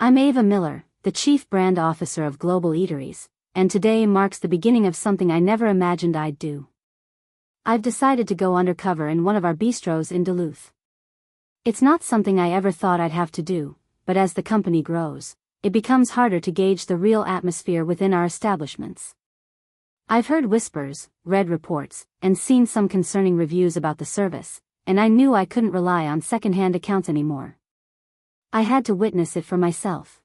I'm Ava Miller, the Chief Brand Officer of Global Eateries, and today marks the beginning of something I never imagined I'd do. I've decided to go undercover in one of our bistros in Duluth. It's not something I ever thought I'd have to do, but as the company grows, it becomes harder to gauge the real atmosphere within our establishments. I've heard whispers, read reports, and seen some concerning reviews about the service, and I knew I couldn't rely on second-hand accounts anymore. I had to witness it for myself.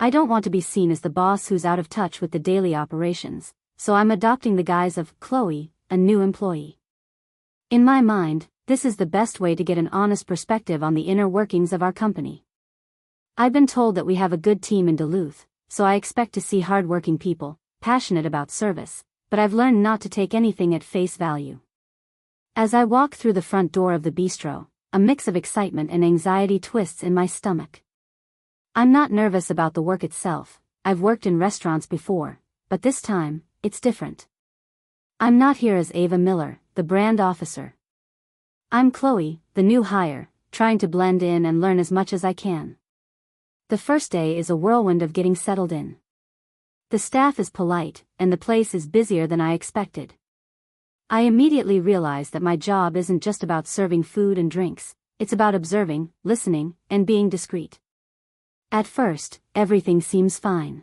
I don't want to be seen as the boss who's out of touch with the daily operations, so I'm adopting the guise of Chloe, a new employee. In my mind, this is the best way to get an honest perspective on the inner workings of our company. I've been told that we have a good team in Duluth, so I expect to see hard-working people, passionate about service, but I've learned not to take anything at face value. As I walk through the front door of the bistro, a mix of excitement and anxiety twists in my stomach. I'm not nervous about the work itself. I've worked in restaurants before, but this time, it's different. I'm not here as Ava Miller, the brand officer. I'm Chloe, the new hire, trying to blend in and learn as much as I can. The first day is a whirlwind of getting settled in. The staff is polite, and the place is busier than I expected. I immediately realize that my job isn't just about serving food and drinks, it's about observing, listening, and being discreet. At first, everything seems fine.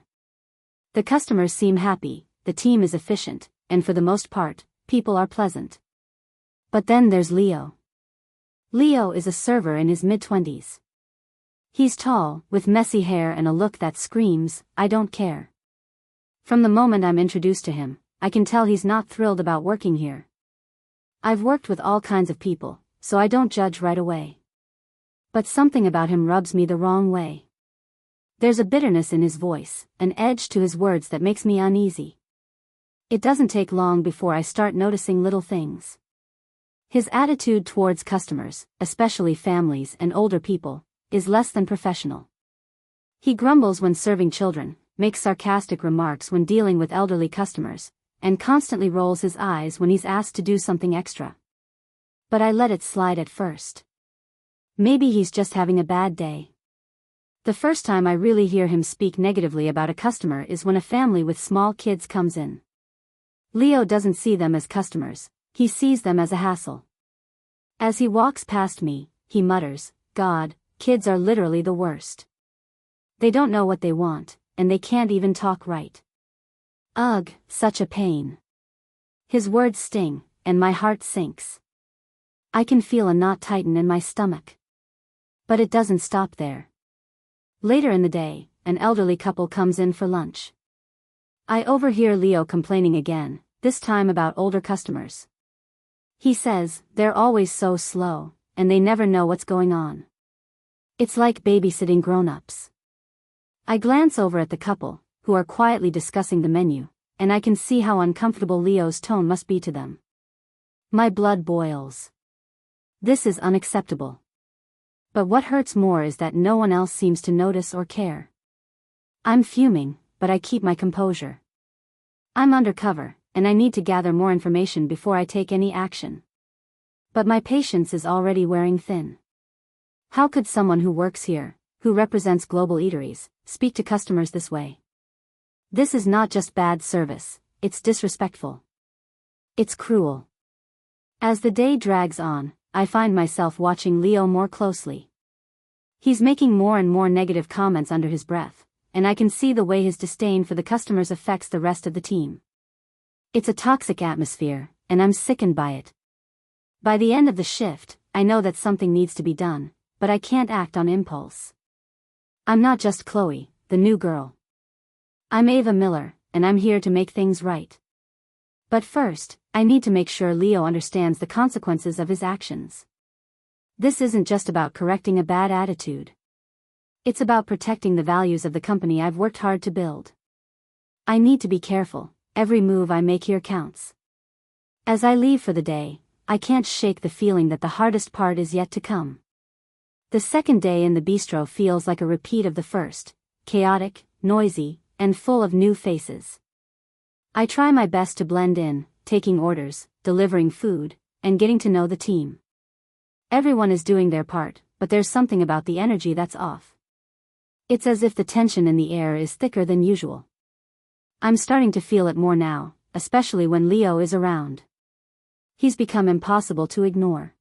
The customers seem happy, the team is efficient, and for the most part, people are pleasant. But then there's Leo. Leo is a server in his mid-20s. He's tall, with messy hair and a look that screams, "I don't care." From the moment I'm introduced to him, I can tell he's not thrilled about working here. I've worked with all kinds of people, so I don't judge right away. But something about him rubs me the wrong way. There's a bitterness in his voice, an edge to his words that makes me uneasy. It doesn't take long before I start noticing little things. His attitude towards customers, especially families and older people, is less than professional. He grumbles when serving children, makes sarcastic remarks when dealing with elderly customers, and constantly rolls his eyes when he's asked to do something extra. But I let it slide at first. Maybe he's just having a bad day. The first time I really hear him speak negatively about a customer is when a family with small kids comes in. Leo doesn't see them as customers, he sees them as a hassle. As he walks past me, he mutters, "God, kids are literally the worst. They don't know what they want, and they can't even talk right. Ugh, such a pain." His words sting, and my heart sinks. I can feel a knot tighten in my stomach. But it doesn't stop there. Later in the day, an elderly couple comes in for lunch. I overhear Leo complaining again, this time about older customers. He says, "They're always so slow, and they never know what's going on. It's like babysitting grown-ups." I glance over at the couple, who are quietly discussing the menu, and I can see how uncomfortable Leo's tone must be to them. My blood boils. This is unacceptable. But what hurts more is that no one else seems to notice or care. I'm fuming, but I keep my composure. I'm undercover, and I need to gather more information before I take any action. But my patience is already wearing thin. How could someone who works here, who represents Global Eateries, speak to customers this way? This is not just bad service, it's disrespectful. It's cruel. As the day drags on, I find myself watching Leo more closely. He's making more and more negative comments under his breath, and I can see the way his disdain for the customers affects the rest of the team. It's a toxic atmosphere, and I'm sickened by it. By the end of the shift, I know that something needs to be done, but I can't act on impulse. I'm not just Chloe, the new girl. I'm Ava Miller, and I'm here to make things right. But first, I need to make sure Leo understands the consequences of his actions. This isn't just about correcting a bad attitude. It's about protecting the values of the company I've worked hard to build. I need to be careful, every move I make here counts. As I leave for the day, I can't shake the feeling that the hardest part is yet to come. The second day in the bistro feels like a repeat of the first, chaotic, noisy, and full of new faces. I try my best to blend in, taking orders, delivering food, and getting to know the team. Everyone is doing their part, but there's something about the energy that's off. It's as if the tension in the air is thicker than usual. I'm starting to feel it more now, especially when Leo is around. He's become impossible to ignore.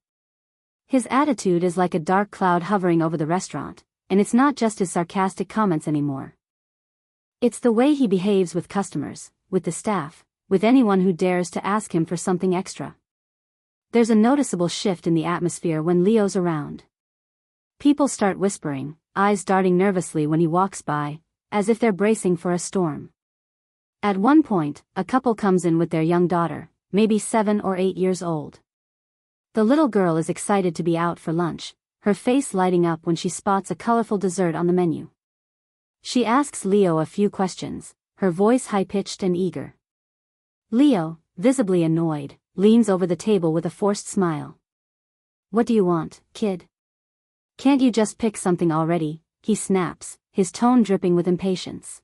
His attitude is like a dark cloud hovering over the restaurant, and it's not just his sarcastic comments anymore. It's the way he behaves with customers, with the staff, with anyone who dares to ask him for something extra. There's a noticeable shift in the atmosphere when Leo's around. People start whispering, eyes darting nervously when he walks by, as if they're bracing for a storm. At one point, a couple comes in with their young daughter, maybe 7 or 8 years old. The little girl is excited to be out for lunch, her face lighting up when she spots a colorful dessert on the menu. She asks Leo a few questions, her voice high-pitched and eager. Leo, visibly annoyed, leans over the table with a forced smile. "What do you want, kid? Can't you just pick something already?" he snaps, his tone dripping with impatience.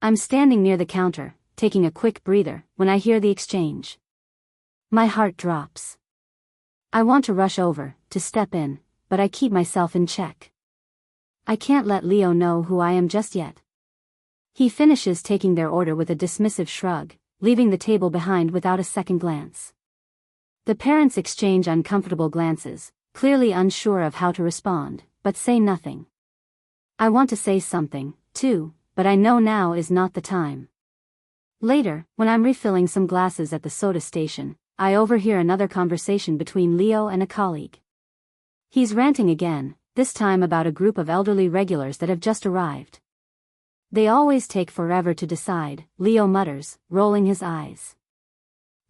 I'm standing near the counter, taking a quick breather, when I hear the exchange. My heart drops. I want to rush over, to step in, but I keep myself in check. I can't let Leo know who I am just yet. He finishes taking their order with a dismissive shrug, leaving the table behind without a second glance. The parents exchange uncomfortable glances, clearly unsure of how to respond, but say nothing. I want to say something, too, but I know now is not the time. Later, when I'm refilling some glasses at the soda station, I overhear another conversation between Leo and a colleague. He's ranting again, this time about a group of elderly regulars that have just arrived. They always take forever to decide, Leo mutters, rolling his eyes.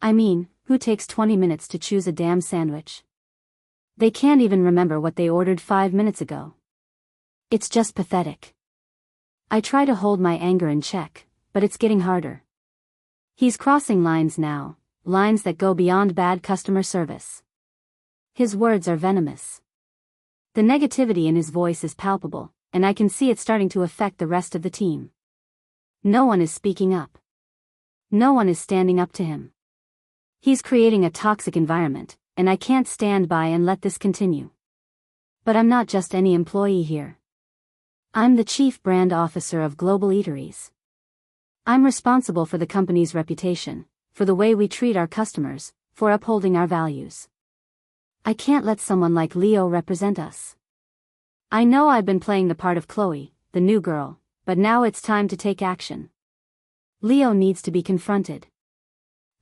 I mean, who takes 20 minutes to choose a damn sandwich? They can't even remember what they ordered 5 minutes ago. It's just pathetic. I try to hold my anger in check, but it's getting harder. He's crossing lines now, lines that go beyond bad customer service. His words are venomous. The negativity in his voice is palpable, and I can see it starting to affect the rest of the team. No one is speaking up. No one is standing up to him. He's creating a toxic environment, and I can't stand by and let this continue. But I'm not just any employee here. I'm the Chief Brand Officer of Global Eateries. I'm responsible for the company's reputation, for the way we treat our customers, for upholding our values. I can't let someone like Leo represent us. I know I've been playing the part of Chloe, the new girl, but now it's time to take action. Leo needs to be confronted.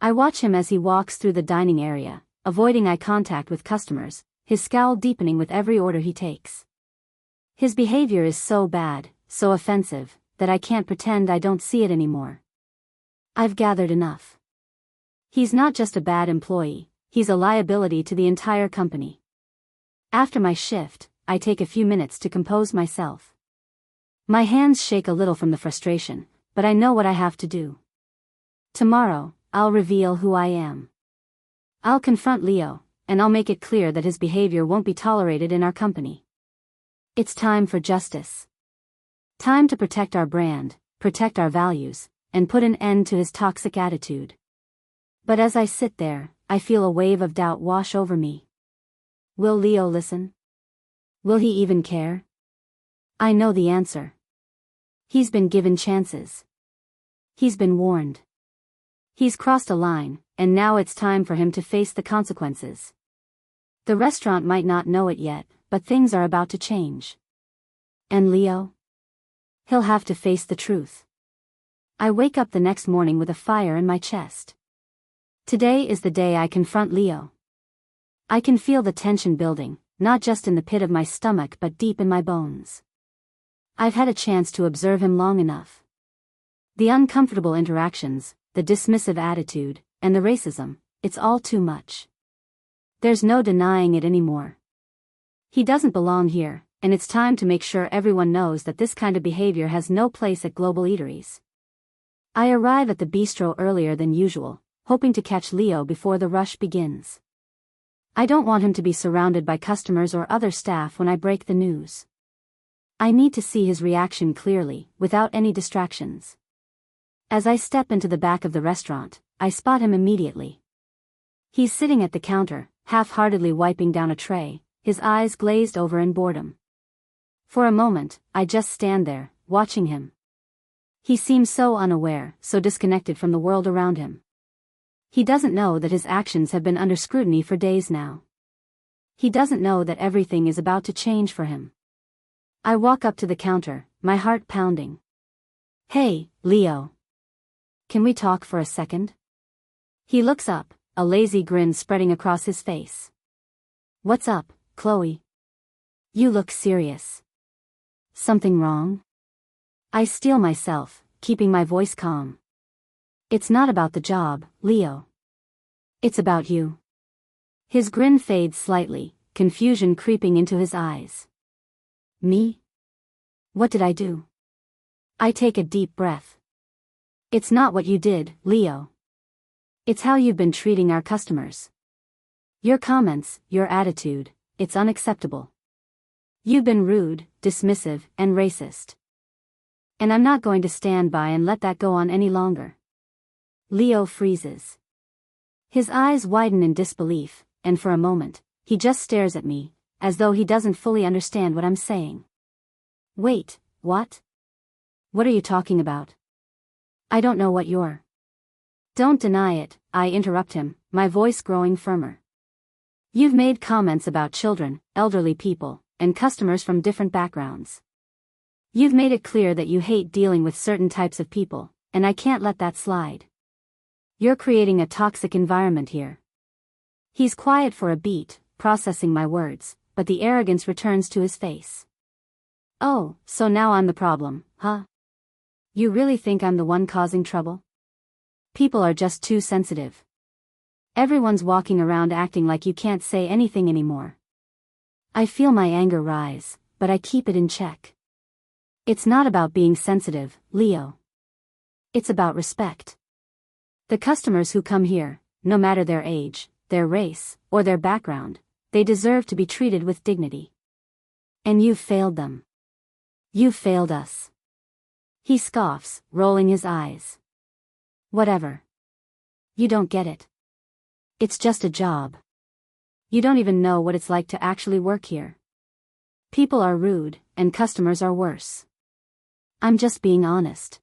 I watch him as he walks through the dining area, avoiding eye contact with customers, his scowl deepening with every order he takes. His behavior is so bad, so offensive, that I can't pretend I don't see it anymore. I've gathered enough. He's not just a bad employee, he's a liability to the entire company. After my shift, I take a few minutes to compose myself. My hands shake a little from the frustration, but I know what I have to do. Tomorrow, I'll reveal who I am. I'll confront Leo, and I'll make it clear that his behavior won't be tolerated in our company. It's time for justice. Time to protect our brand, protect our values, and put an end to his toxic attitude. But as I sit there, I feel a wave of doubt wash over me. Will Leo listen? Will he even care? I know the answer. He's been given chances. He's been warned. He's crossed a line, and now it's time for him to face the consequences. The restaurant might not know it yet, but things are about to change. And Leo? He'll have to face the truth. I wake up the next morning with a fire in my chest. Today is the day I confront Leo. I can feel the tension building, not just in the pit of my stomach but deep in my bones. I've had a chance to observe him long enough. The uncomfortable interactions, the dismissive attitude, and the racism, it's all too much. There's no denying it anymore. He doesn't belong here, and it's time to make sure everyone knows that this kind of behavior has no place at Global Eateries. I arrive at the bistro earlier than usual, hoping to catch Leo before the rush begins. I don't want him to be surrounded by customers or other staff when I break the news. I need to see his reaction clearly, without any distractions. As I step into the back of the restaurant, I spot him immediately. He's sitting at the counter, half-heartedly wiping down a tray, his eyes glazed over in boredom. For a moment, I just stand there, watching him. He seems so unaware, so disconnected from the world around him. He doesn't know that his actions have been under scrutiny for days now. He doesn't know that everything is about to change for him. I walk up to the counter, my heart pounding. "Hey, Leo. Can we talk for a second?" He looks up, a lazy grin spreading across his face. "What's up, Chloe? You look serious. Something wrong?" I steel myself, keeping my voice calm. "It's not about the job, Leo. It's about you." His grin fades slightly, confusion creeping into his eyes. "Me? What did I do?" I take a deep breath. "It's not what you did, Leo. It's how you've been treating our customers. Your comments, your attitude, it's unacceptable. You've been rude, dismissive, and racist. And I'm not going to stand by and let that go on any longer." Leo freezes. His eyes widen in disbelief, and for a moment, he just stares at me, as though he doesn't fully understand what I'm saying. "Wait, what? What are you talking about? I don't know what you're—" "Don't deny it," I interrupt him, my voice growing firmer. "You've made comments about children, elderly people, and customers from different backgrounds. You've made it clear that you hate dealing with certain types of people, and I can't let that slide. You're creating a toxic environment here." He's quiet for a beat, processing my words, but the arrogance returns to his face. "Oh, so now I'm the problem, huh? You really think I'm the one causing trouble? People are just too sensitive. Everyone's walking around acting like you can't say anything anymore." I feel my anger rise, but I keep it in check. "It's not about being sensitive, Leo. It's about respect. The customers who come here, no matter their age, their race, or their background, they deserve to be treated with dignity. And you've failed them. You've failed us." He scoffs, rolling his eyes. "Whatever. You don't get it. It's just a job. You don't even know what it's like to actually work here. People are rude, and customers are worse. I'm just being honest."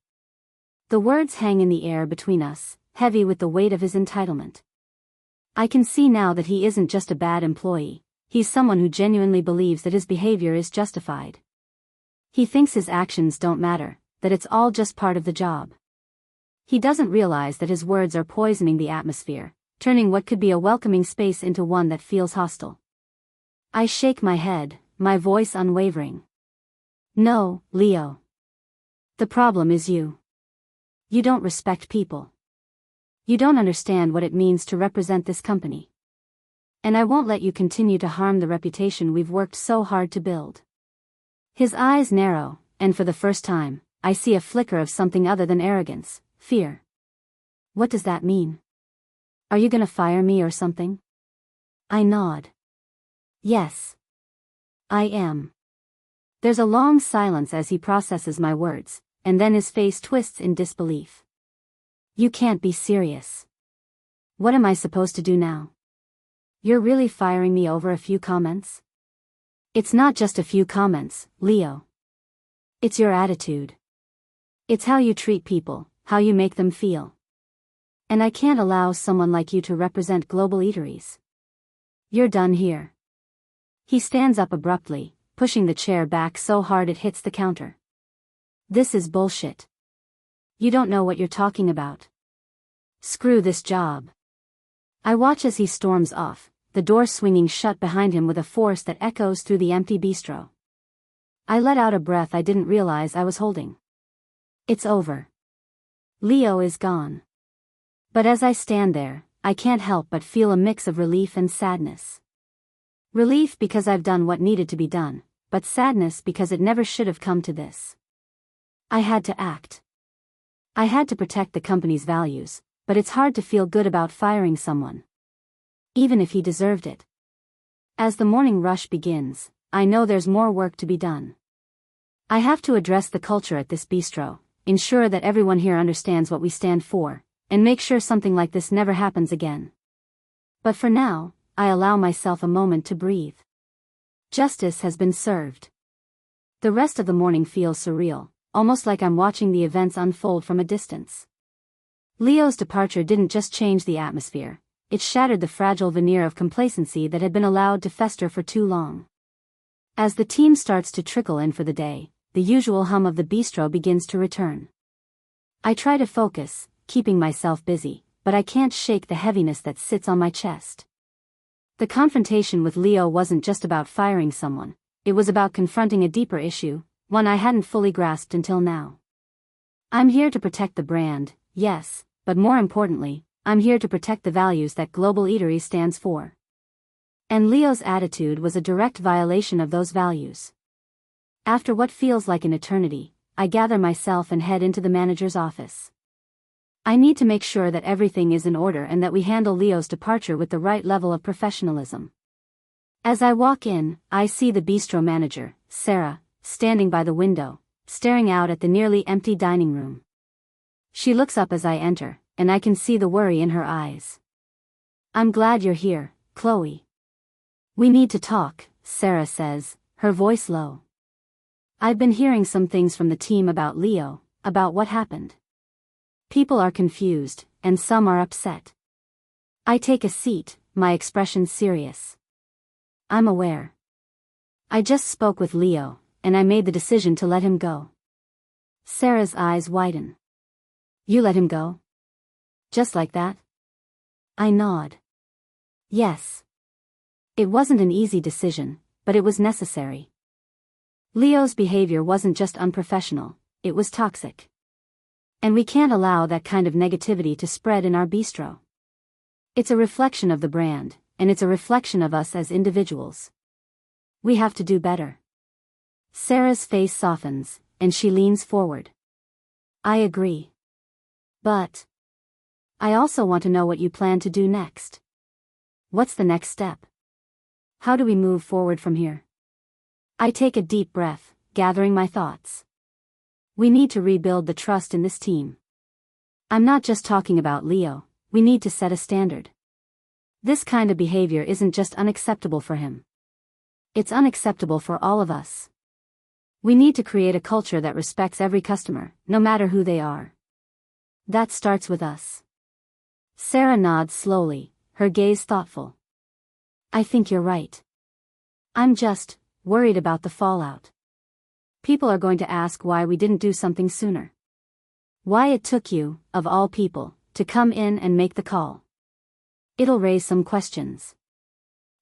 The words hang in the air between us, heavy with the weight of his entitlement. I can see now that he isn't just a bad employee, he's someone who genuinely believes that his behavior is justified. He thinks his actions don't matter, that it's all just part of the job. He doesn't realize that his words are poisoning the atmosphere, turning what could be a welcoming space into one that feels hostile. I shake my head, my voice unwavering. "No, Leo. The problem is you. You don't respect people. You don't understand what it means to represent this company. And I won't let you continue to harm the reputation we've worked so hard to build." His eyes narrow, and for the first time, I see a flicker of something other than arrogance, fear. "What does that mean? Are you gonna fire me or something?" I nod. "Yes. I am." There's a long silence as he processes my words, and then his face twists in disbelief. "You can't be serious. What am I supposed to do now? You're really firing me over a few comments?" "It's not just a few comments, Leo. It's your attitude. It's how you treat people, how you make them feel. And I can't allow someone like you to represent Global Eateries. You're done here." He stands up abruptly, pushing the chair back so hard it hits the counter. "This is bullshit. You don't know what you're talking about. Screw this job." I watch as he storms off, the door swinging shut behind him with a force that echoes through the empty bistro. I let out a breath I didn't realize I was holding. It's over. Leo is gone. But as I stand there, I can't help but feel a mix of relief and sadness. Relief because I've done what needed to be done, but sadness because it never should have come to this. I had to act. I had to protect the company's values, but it's hard to feel good about firing someone, even if he deserved it. As the morning rush begins, I know there's more work to be done. I have to address the culture at this bistro, ensure that everyone here understands what we stand for, and make sure something like this never happens again. But for now, I allow myself a moment to breathe. Justice has been served. The rest of the morning feels surreal, almost like I'm watching the events unfold from a distance. Leo's departure didn't just change the atmosphere, it shattered the fragile veneer of complacency that had been allowed to fester for too long. As the team starts to trickle in for the day, the usual hum of the bistro begins to return. I try to focus, keeping myself busy, but I can't shake the heaviness that sits on my chest. The confrontation with Leo wasn't just about firing someone, it was about confronting a deeper issue, one I hadn't fully grasped until now. I'm here to protect the brand, yes, but more importantly, I'm here to protect the values that Global Eatery stands for. And Leo's attitude was a direct violation of those values. After what feels like an eternity, I gather myself and head into the manager's office. I need to make sure that everything is in order and that we handle Leo's departure with the right level of professionalism. As I walk in, I see the bistro manager, Sarah, standing by the window, staring out at the nearly empty dining room. She looks up as I enter, and I can see the worry in her eyes. "I'm glad you're here, Chloe. We need to talk," Sarah says, her voice low. "I've been hearing some things from the team about Leo, about what happened. People are confused, and some are upset." I take a seat, my expression serious. "I'm aware. I just spoke with Leo, and I made the decision to let him go." Sarah's eyes widen. "You let him go? Just like that?" I nod. "Yes. It wasn't an easy decision, but it was necessary. Leo's behavior wasn't just unprofessional, it was toxic. And we can't allow that kind of negativity to spread in our bistro. It's a reflection of the brand, and it's a reflection of us as individuals. We have to do better." Sarah's face softens, and she leans forward. "I agree. But I also want to know what you plan to do next. What's the next step? How do we move forward from here?" I take a deep breath, gathering my thoughts. We need to rebuild the trust in this team. I'm not just talking about Leo, we need to set a standard. This kind of behavior isn't just unacceptable for him. It's unacceptable for all of us. We need to create a culture that respects every customer, no matter who they are. That starts with us. Sarah nods slowly, her gaze thoughtful. "I think you're right. I'm just worried about the fallout. People are going to ask why we didn't do something sooner. Why it took you, of all people, to come in and make the call. It'll raise some questions."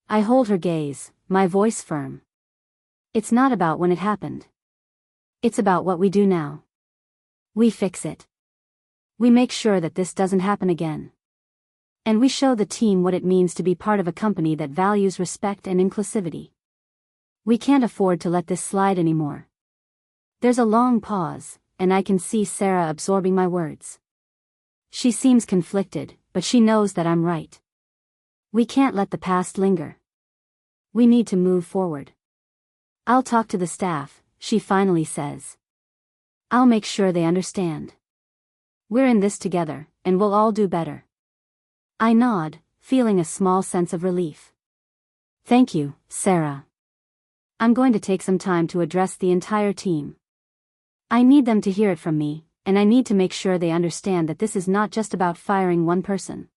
I hold her gaze, my voice firm. It's not about when it happened. It's about what we do now. We fix it. We make sure that this doesn't happen again. And we show the team what it means to be part of a company that values respect and inclusivity. We can't afford to let this slide anymore. There's a long pause, and I can see Sarah absorbing my words. She seems conflicted, but she knows that I'm right. We can't let the past linger. We need to move forward. "I'll talk to the staff," she finally says. "I'll make sure they understand. We're in this together, and we'll all do better." I nod, feeling a small sense of relief. "Thank you, Sarah. I'm going to take some time to address the entire team. I need them to hear it from me, and I need to make sure they understand that this is not just about firing one person.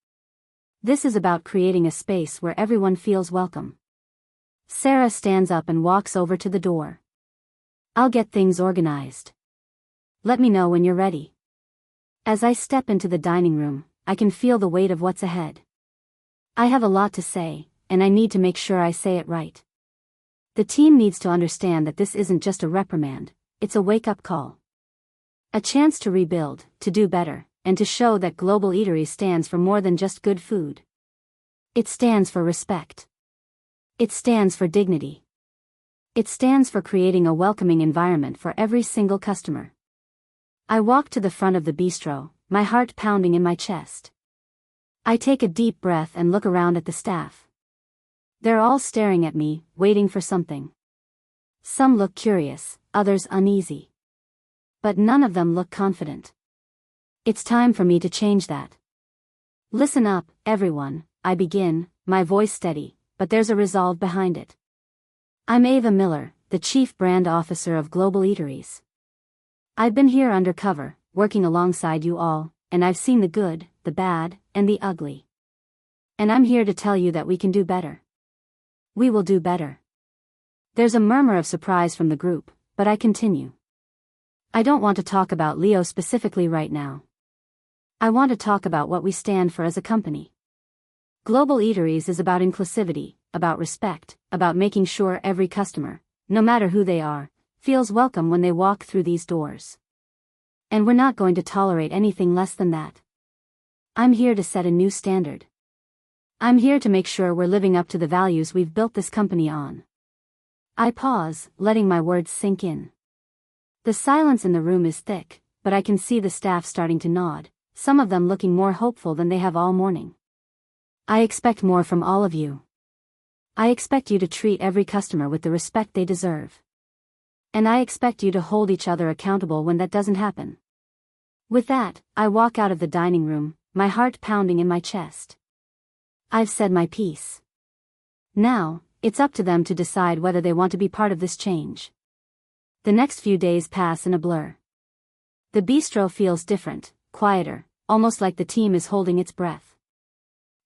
This is about creating a space where everyone feels welcome." Sarah stands up and walks over to the door. "I'll get things organized. Let me know when you're ready." As I step into the dining room, I can feel the weight of what's ahead. I have a lot to say, and I need to make sure I say it right. The team needs to understand that this isn't just a reprimand, it's a wake-up call. A chance to rebuild, to do better, and to show that Global Eatery stands for more than just good food. It stands for respect. It stands for dignity. It stands for creating a welcoming environment for every single customer. I walk to the front of the bistro, my heart pounding in my chest. I take a deep breath and look around at the staff. They're all staring at me, waiting for something. Some look curious, others uneasy. But none of them look confident. It's time for me to change that. "Listen up, everyone," I begin, my voice steady, but there's a resolve behind it. "I'm Ava Miller, the Chief Brand Officer of Global Eateries. I've been here undercover, working alongside you all, and I've seen the good, the bad, and the ugly. And I'm here to tell you that we can do better. We will do better. There's a murmur of surprise from the group, but I continue. I don't want to talk about Leo specifically right now. I want to talk about what we stand for as a company. Global Eateries is about inclusivity, about respect, about making sure every customer, no matter who they are, feels welcome when they walk through these doors. And we're not going to tolerate anything less than that. I'm here to set a new standard. I'm here to make sure we're living up to the values we've built this company on. I pause, letting my words sink in. The silence in the room is thick, but I can see the staff starting to nod, some of them looking more hopeful than they have all morning. I expect more from all of you. I expect you to treat every customer with the respect they deserve. And I expect you to hold each other accountable when that doesn't happen. With that, I walk out of the dining room, my heart pounding in my chest. I've said my piece. Now, it's up to them to decide whether they want to be part of this change. The next few days pass in a blur. The bistro feels different, quieter, almost like the team is holding its breath.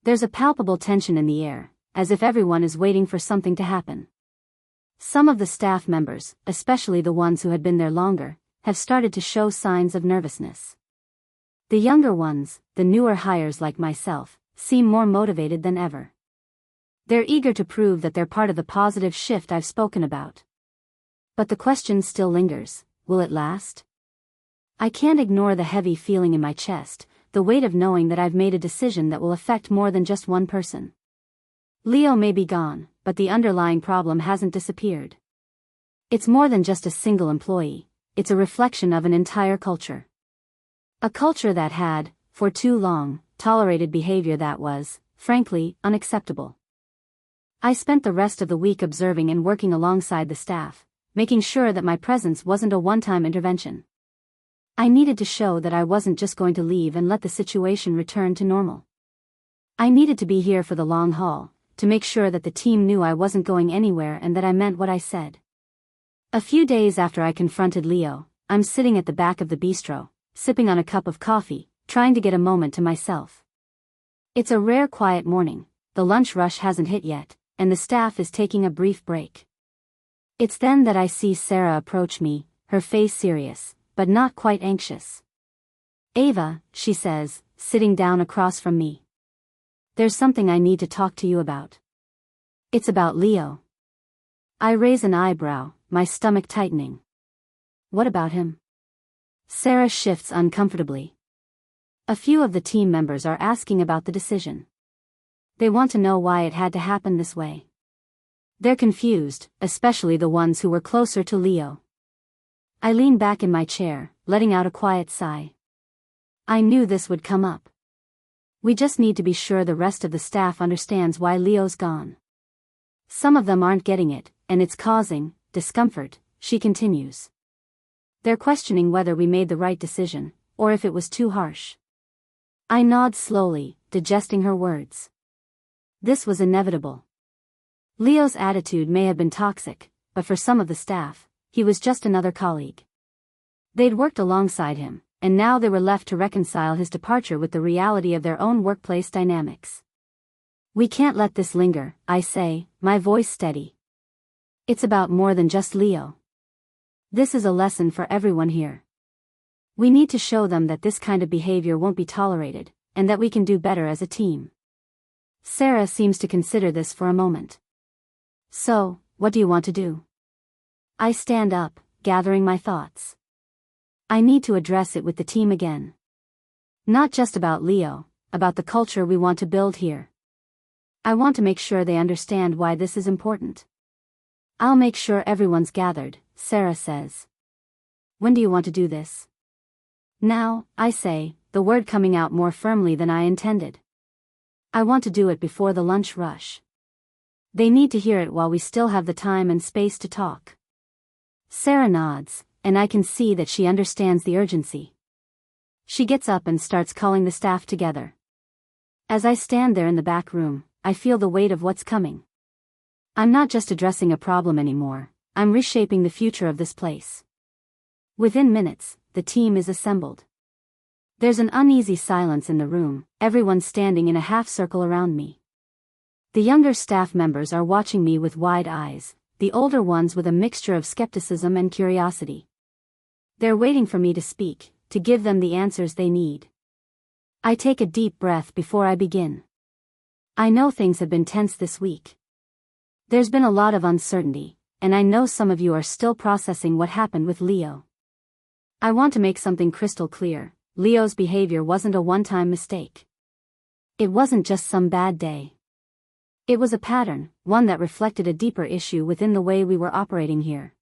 There's a palpable tension in the air, as if everyone is waiting for something to happen. Some of the staff members, especially the ones who had been there longer, have started to show signs of nervousness. The younger ones, the newer hires like myself, seem more motivated than ever. They're eager to prove that they're part of the positive shift I've spoken about. But the question still lingers, will it last? I can't ignore the heavy feeling in my chest, the weight of knowing that I've made a decision that will affect more than just one person. Leo may be gone, but the underlying problem hasn't disappeared. It's more than just a single employee, it's a reflection of an entire culture. A culture that had, for too long, tolerated behavior that was, frankly, unacceptable. I spent the rest of the week observing and working alongside the staff, making sure that my presence wasn't a one-time intervention. I needed to show that I wasn't just going to leave and let the situation return to normal. I needed to be here for the long haul, to make sure that the team knew I wasn't going anywhere and that I meant what I said. A few days after I confronted Leo, I'm sitting at the back of the bistro, sipping on a cup of coffee, trying to get a moment to myself. It's a rare quiet morning, the lunch rush hasn't hit yet, and the staff is taking a brief break. It's then that I see Sarah approach me, her face serious, but not quite anxious. "Ava," she says, sitting down across from me. "There's something I need to talk to you about." "It's about Leo." I raise an eyebrow, my stomach tightening. "What about him?" Sarah shifts uncomfortably. "A few of the team members are asking about the decision. They want to know why it had to happen this way. They're confused, especially the ones who were closer to Leo." I lean back in my chair, letting out a quiet sigh. I knew this would come up. We just need to be sure the rest of the staff understands why Leo's gone. Some of them aren't getting it, and it's causing discomfort, she continues. They're questioning whether we made the right decision, or if it was too harsh. I nod slowly, digesting her words. This was inevitable. Leo's attitude may have been toxic, but for some of the staff, he was just another colleague. They'd worked alongside him, and now they were left to reconcile his departure with the reality of their own workplace dynamics. "We can't let this linger," I say, my voice steady. "It's about more than just Leo. This is a lesson for everyone here. We need to show them that this kind of behavior won't be tolerated, and that we can do better as a team." Sarah seems to consider this for a moment. "So, what do you want to do?" I stand up, gathering my thoughts. I need to address it with the team again. Not just about Leo, about the culture we want to build here. I want to make sure they understand why this is important. "I'll make sure everyone's gathered," Sarah says. "When do you want to do this?" "Now," I say, the word coming out more firmly than I intended. "I want to do it before the lunch rush. They need to hear it while we still have the time and space to talk." Sarah nods, and I can see that she understands the urgency. She gets up and starts calling the staff together. As I stand there in the back room, I feel the weight of what's coming. I'm not just addressing a problem anymore, I'm reshaping the future of this place. Within minutes, the team is assembled. There's an uneasy silence in the room, everyone standing in a half-circle around me. The younger staff members are watching me with wide eyes, the older ones with a mixture of skepticism and curiosity. They're waiting for me to speak, to give them the answers they need. I take a deep breath before I begin. I know things have been tense this week. There's been a lot of uncertainty, and I know some of you are still processing what happened with Leo. I want to make something crystal clear. Leo's behavior wasn't a one-time mistake. It wasn't just some bad day. It was a pattern, one that reflected a deeper issue within the way we were operating here.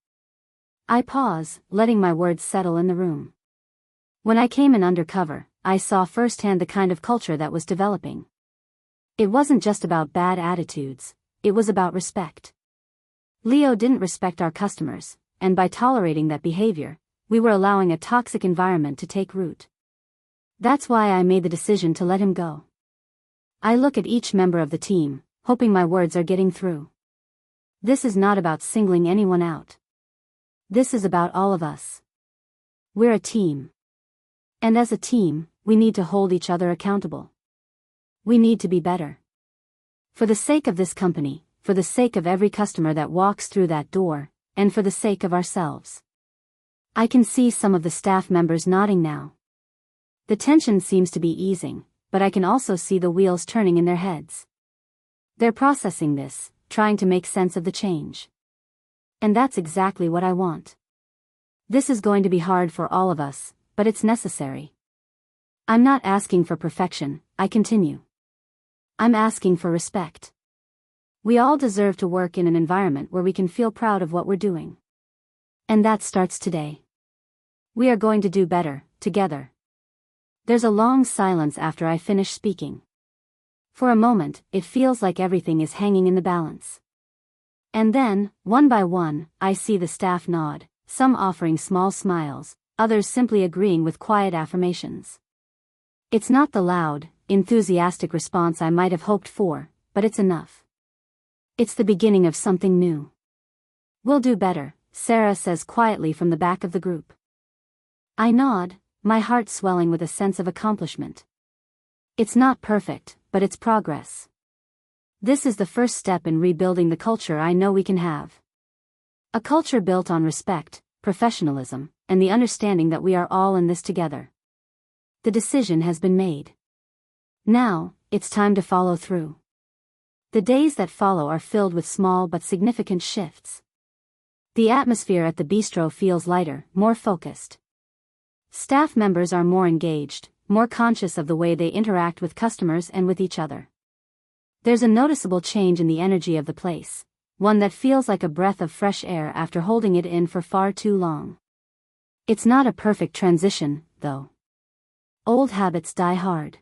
I pause, letting my words settle in the room. When I came in undercover, I saw firsthand the kind of culture that was developing. It wasn't just about bad attitudes, it was about respect. Leo didn't respect our customers, and by tolerating that behavior, we were allowing a toxic environment to take root. That's why I made the decision to let him go. I look at each member of the team, hoping my words are getting through. This is not about singling anyone out. This is about all of us. We're a team. And as a team, we need to hold each other accountable. We need to be better. For the sake of this company, for the sake of every customer that walks through that door, and for the sake of ourselves. I can see some of the staff members nodding now. The tension seems to be easing, but I can also see the wheels turning in their heads. They're processing this, trying to make sense of the change. And that's exactly what I want. This is going to be hard for all of us, but it's necessary. I'm not asking for perfection, I continue. I'm asking for respect. We all deserve to work in an environment where we can feel proud of what we're doing. And that starts today. We are going to do better, together. There's a long silence after I finish speaking. For a moment, it feels like everything is hanging in the balance. And then, one by one, I see the staff nod, some offering small smiles, others simply agreeing with quiet affirmations. It's not the loud, enthusiastic response I might have hoped for, but it's enough. It's the beginning of something new. We'll do better, Sarah says quietly from the back of the group. I nod, my heart swelling with a sense of accomplishment. It's not perfect, but it's progress. This is the first step in rebuilding the culture I know we can have. A culture built on respect, professionalism, and the understanding that we are all in this together. The decision has been made. Now, it's time to follow through. The days that follow are filled with small but significant shifts. The atmosphere at the bistro feels lighter, more focused. Staff members are more engaged, more conscious of the way they interact with customers and with each other. There's a noticeable change in the energy of the place, one that feels like a breath of fresh air after holding it in for far too long. It's not a perfect transition, though. Old habits die hard.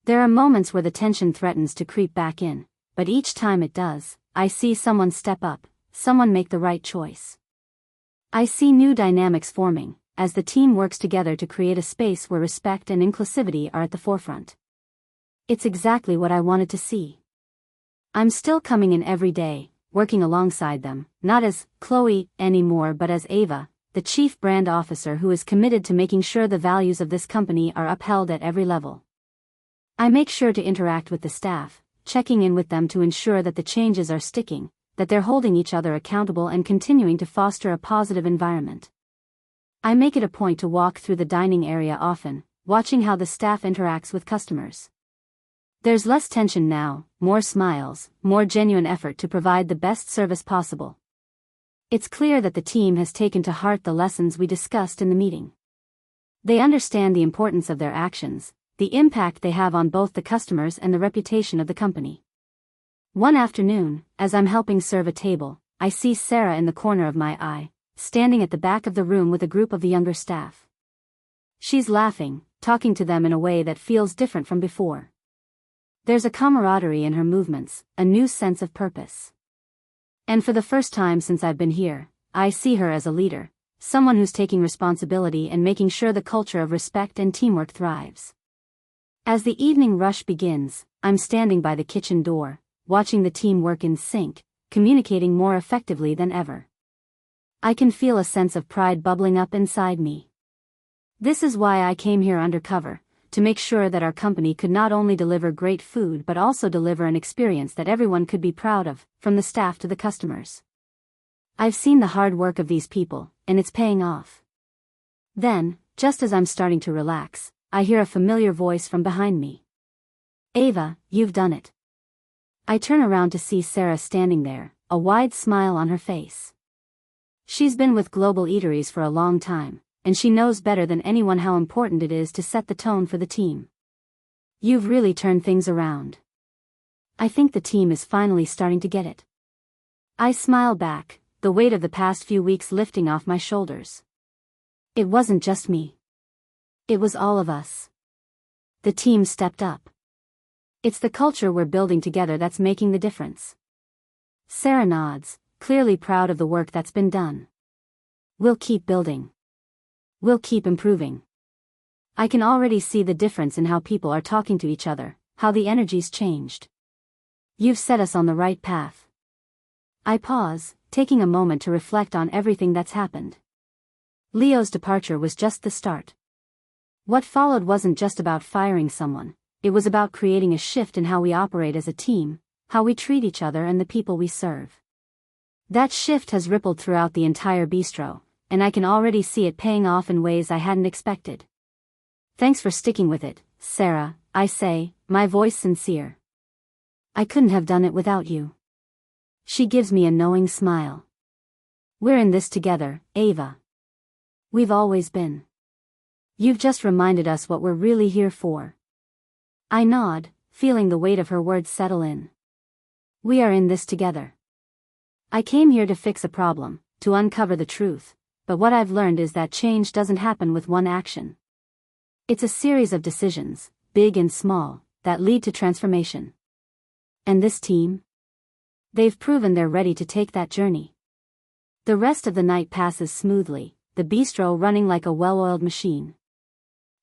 There are moments where the tension threatens to creep back in, but each time it does, I see someone step up, someone make the right choice. I see new dynamics forming, as the team works together to create a space where respect and inclusivity are at the forefront. It's exactly what I wanted to see. I'm still coming in every day, working alongside them, not as Chloe anymore but as Ava, the chief brand officer who is committed to making sure the values of this company are upheld at every level. I make sure to interact with the staff, checking in with them to ensure that the changes are sticking, that they're holding each other accountable and continuing to foster a positive environment. I make it a point to walk through the dining area often, watching how the staff interacts with customers. There's less tension now, more smiles, more genuine effort to provide the best service possible. It's clear that the team has taken to heart the lessons we discussed in the meeting. They understand the importance of their actions, the impact they have on both the customers and the reputation of the company. One afternoon, as I'm helping serve a table, I see Sarah in the corner of my eye, standing at the back of the room with a group of the younger staff. She's laughing, talking to them in a way that feels different from before. There's a camaraderie in her movements, a new sense of purpose. And for the first time since I've been here, I see her as a leader, someone who's taking responsibility and making sure the culture of respect and teamwork thrives. As the evening rush begins, I'm standing by the kitchen door, watching the team work in sync, communicating more effectively than ever. I can feel a sense of pride bubbling up inside me. This is why I came here undercover, to make sure that our company could not only deliver great food but also deliver an experience that everyone could be proud of, from the staff to the customers. I've seen the hard work of these people, and it's paying off. Then, just as I'm starting to relax, I hear a familiar voice from behind me. Ava, you've done it. I turn around to see Sarah standing there, a wide smile on her face. She's been with Global Eateries for a long time, and she knows better than anyone how important it is to set the tone for the team. You've really turned things around. I think the team is finally starting to get it. I smile back, the weight of the past few weeks lifting off my shoulders. It wasn't just me. It was all of us. The team stepped up. It's the culture we're building together that's making the difference. Sarah nods, clearly proud of the work that's been done. We'll keep building. We'll keep improving. I can already see the difference in how people are talking to each other, how the energy's changed. You've set us on the right path. I pause, taking a moment to reflect on everything that's happened. Leo's departure was just the start. What followed wasn't just about firing someone, it was about creating a shift in how we operate as a team, how we treat each other and the people we serve. That shift has rippled throughout the entire bistro, and I can already see it paying off in ways I hadn't expected. Thanks for sticking with it, Sarah, I say, my voice sincere. I couldn't have done it without you. She gives me a knowing smile. We're in this together, Ava. We've always been. You've just reminded us what we're really here for. I nod, feeling the weight of her words settle in. We are in this together. I came here to fix a problem, to uncover the truth, but what I've learned is that change doesn't happen with one action. It's a series of decisions, big and small, that lead to transformation. And this team? They've proven they're ready to take that journey. The rest of the night passes smoothly, the bistro running like a well-oiled machine.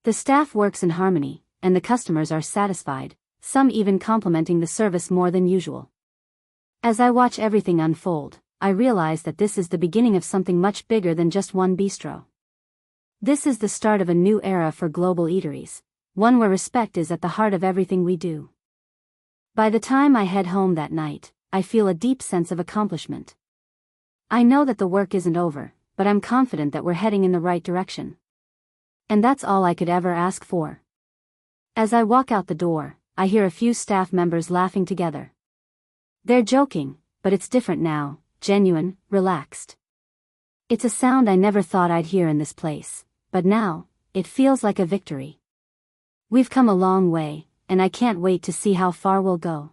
The staff works in harmony, and the customers are satisfied, some even complimenting the service more than usual. As I watch everything unfold, I realize that this is the beginning of something much bigger than just one bistro. This is the start of a new era for Global Eateries, one where respect is at the heart of everything we do. By the time I head home that night, I feel a deep sense of accomplishment. I know that the work isn't over, but I'm confident that we're heading in the right direction. And that's all I could ever ask for. As I walk out the door, I hear a few staff members laughing together. They're joking, but it's different now, genuine, relaxed. It's a sound I never thought I'd hear in this place, but now, it feels like a victory. We've come a long way, and I can't wait to see how far we'll go.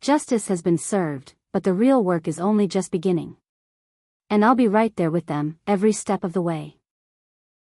Justice has been served, but the real work is only just beginning. And I'll be right there with them, every step of the way.